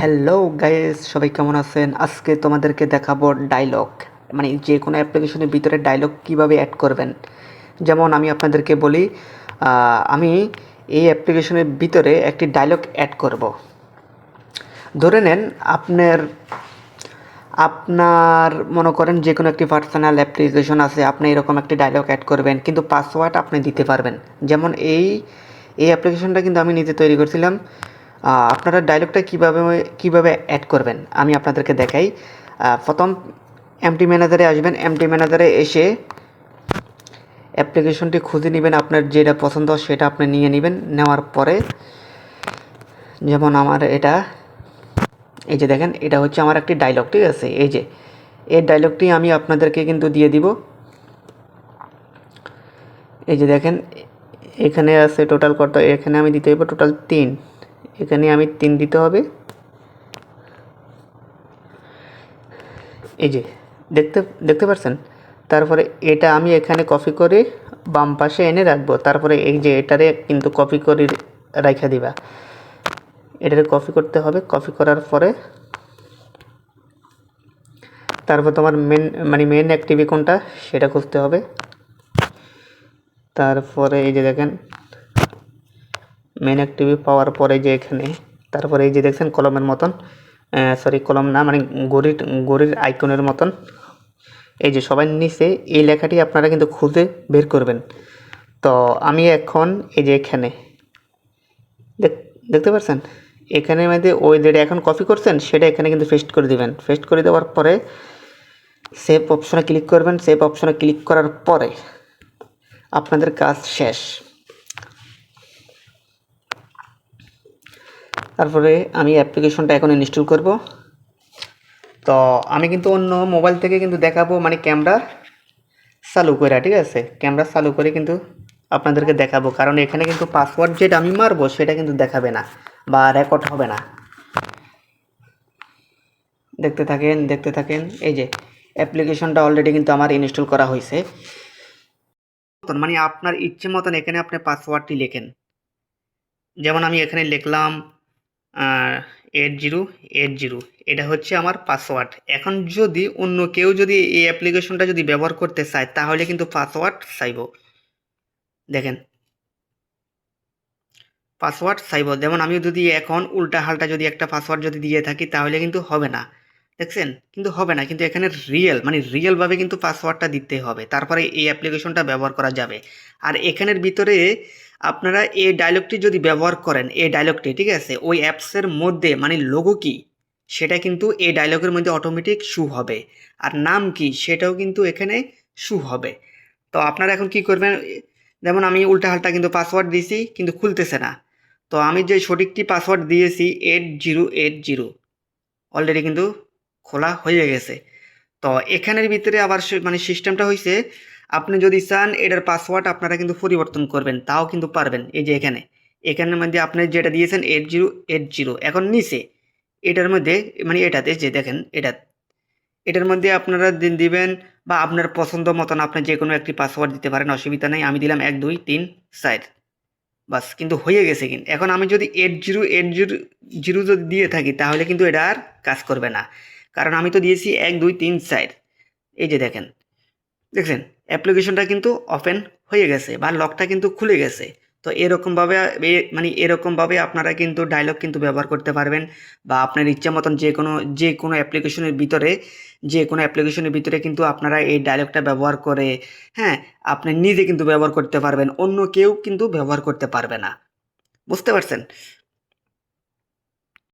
Hello guys, সবাই কেমন আছেন? আজকে তোমাদেরকে দেখাবো ডায়লগ, মানে যে কোনো অ্যাপ্লিকেশনের ভিতরে ডায়লগ কিভাবে অ্যাড করবেন। যেমন আমি আপনাদেরকে বলি, আমি এই অ্যাপ্লিকেশনের ভিতরে একটি ডায়লগ অ্যাড করব। ধরে নেন আপনার আপনার মনে করেন যে কোনো একটি পার্সোনাল অ্যাপ্লিকেশন আছে, আপনি এরকম একটি ডায়লগ অ্যাড করবেন, কিন্তু পাসওয়ার্ড আপনি দিতে পারবেন। যেমন এই অ্যাপ্লিকেশনটা কিন্তু আমি নিজে তৈরি করছিলাম। আপনারা ডায়লগটা কিভাবে অ্যাড করবেন আমি আপনাদেরকে দেখাই। প্রথম এমটি ম্যানেজারে আসবেন। এমটি ম্যানেজারে এসে অ্যাপ্লিকেশনটি খুঁজে নেবেন, আপনার যেটা পছন্দ সেটা আপনি নিয়ে নেবেন। নেওয়ার পরে যেমন আমার এটা, এই যে দেখেন, এটা হচ্ছে আমার একটি ডায়লগ, ঠিক আছে? এই ডায়লগটি আমি আপনাদেরকে কিন্তু দিয়ে দিব। এই যে দেখেন, এখানে আছে টোটাল কত, এখানে আমি দিতে হবে টোটাল 3, এখানে আমি 3 দিতে হবে। এই যে দেখতে দেখতে পাচ্ছেন। তারপরে এটা আমি এখানে কপি করে বাম পাশে এনে রাখবো। তারপরে এই যে এটারে কিন্তু কপি করে রাখা দিবা, এটারে কপি করতে হবে। কপি করার পরে তারপর তোমার মেন অ্যাক্টিভি কোনটা সেটা খুঁজতে হবে। তারপরে এই যে দেখেন, মেন অ্যাক্টিভি পাওয়ার পরে যে এখানে, তারপরে এই যে দেখছেন কলমের মতন, সরি কলম না, মানে গড়ির আইকনের মতন, এই যে সবার নিচে এই লেখাটি আপনারা কিন্তু খুঁজে বের করবেন। তো আমি এখন এই যে এখানে দেখতে পাচ্ছেন, এখানের মধ্যে ওই যেটা এখন কপি করছেন সেটা এখানে কিন্তু পেস্ট করে দিবেন। পেস্ট করে দেওয়ার পরে সেভ অপশনে ক্লিক করবেন। সেভ অপশনে ক্লিক করার পরে আপনাদের কাজ শেষ। তারপরে আমি অ্যাপ্লিকেশনটা এখন ইনস্টল করব। তো আমি কিন্তু অন্য মোবাইল থেকে কিন্তু দেখাবো, মানে ক্যামেরা চালু করে, ঠিক আছে? ক্যামেরা চালু করে কিন্তু আপনাদেরকে দেখাবো, কারণ এখানে কিন্তু পাসওয়ার্ড যেটা আমি মারবো সেটা কিন্তু দেখাবে না বা রেকর্ড হবে না। দেখতে থাকেন। এই যে অ্যাপ্লিকেশনটা অলরেডি কিন্তু আমার ইনস্টল করা হয়েছে। মানে আপনার ইচ্ছে মতন এখানে আপনি পাসওয়ার্ডটি লেখেন। যেমন আমি এখানে লিখলাম 8080, এটা হচ্ছে আমার পাসওয়ার্ড। এখন যদি অন্য কেউ যদি এই অ্যাপ্লিকেশনটা যদি ব্যবহার করতে চায় তাহলে কিন্তু পাসওয়ার্ড চাইব। দেখেন, পাসওয়ার্ড চাইব। যেমন আমি যদি এখন উল্টা হাল্টা যদি একটা পাসওয়ার্ড যদি দিয়ে থাকি তাহলে কিন্তু হবে না। দেখছেন, কিন্তু হবে না। কিন্তু এখানে রিয়েলভাবে কিন্তু পাসওয়ার্ডটা দিতে হবে, তারপরে এই অ্যাপ্লিকেশনটা ব্যবহার করা যাবে। আর এখানের ভিতরে আপনারা এই ডায়লগটি যদি ব্যবহার করেন, এই ডায়লগটি, ঠিক আছে, ওই অ্যাপসের মধ্যে মানে লোগো কি সেটা কিন্তু এই ডায়লগের মধ্যে অটোমেটিক শু হবে। আর নাম কি সেটাও কিন্তু এখানে শু হবে। তো আপনারা এখন কি করবেন, যেমন আমি উল্টাপাল্টা কিন্তু পাসওয়ার্ড দিয়েছি কিন্তু খুলতেছে না। তো আমি যে সঠিকটি পাসওয়ার্ড দিয়েছি 8080, অলরেডি কিন্তু খোলা হয়ে গেছে। তো এখানের ভিতরে আবার মানে সিস্টেমটা হয়েছে, আপনি যদি চান এটার পাসওয়ার্ড আপনারা কিন্তু পরিবর্তন করবেন, তাও কিন্তু পারবেন। এই যে এখানের মধ্যে আপনি যেটা দিয়েছেন 8080, এখন নিচে এটার মধ্যে, মানে এটাতে যে দেখেন, এটার মধ্যে আপনারা দিবেন বা আপনার পছন্দ মতন আপনি যে কোনো একটি পাসওয়ার্ড দিতে পারেন, অসুবিধা নেই। আমি দিলাম 1234, বাস কিন্তু হয়ে গেছে। কিন্তু এখন আমি যদি 8080 যদি দিয়ে থাকি তাহলে কিন্তু এটা আর কাজ করবে না, কারণ আমি তো দিয়েছি 1234। এই যে দেখছেন অ্যাপ্লিকেশনটা কিন্তু ওপেন হয়ে গেছে বা লকটা কিন্তু খুলে গেছে। তো এরকমভাবে আপনারা কিন্তু ডায়লগ কিন্তু ব্যবহার করতে পারবেন, বা আপনার ইচ্ছা মতন যে কোনো অ্যাপ্লিকেশনের ভিতরে কিন্তু আপনারা এই ডায়লগটা ব্যবহার করে, হ্যাঁ, আপনি নিজে কিন্তু ব্যবহার করতে পারবেন, অন্য কেউ কিন্তু ব্যবহার করতে পারবে না। বুঝতে পারছেন?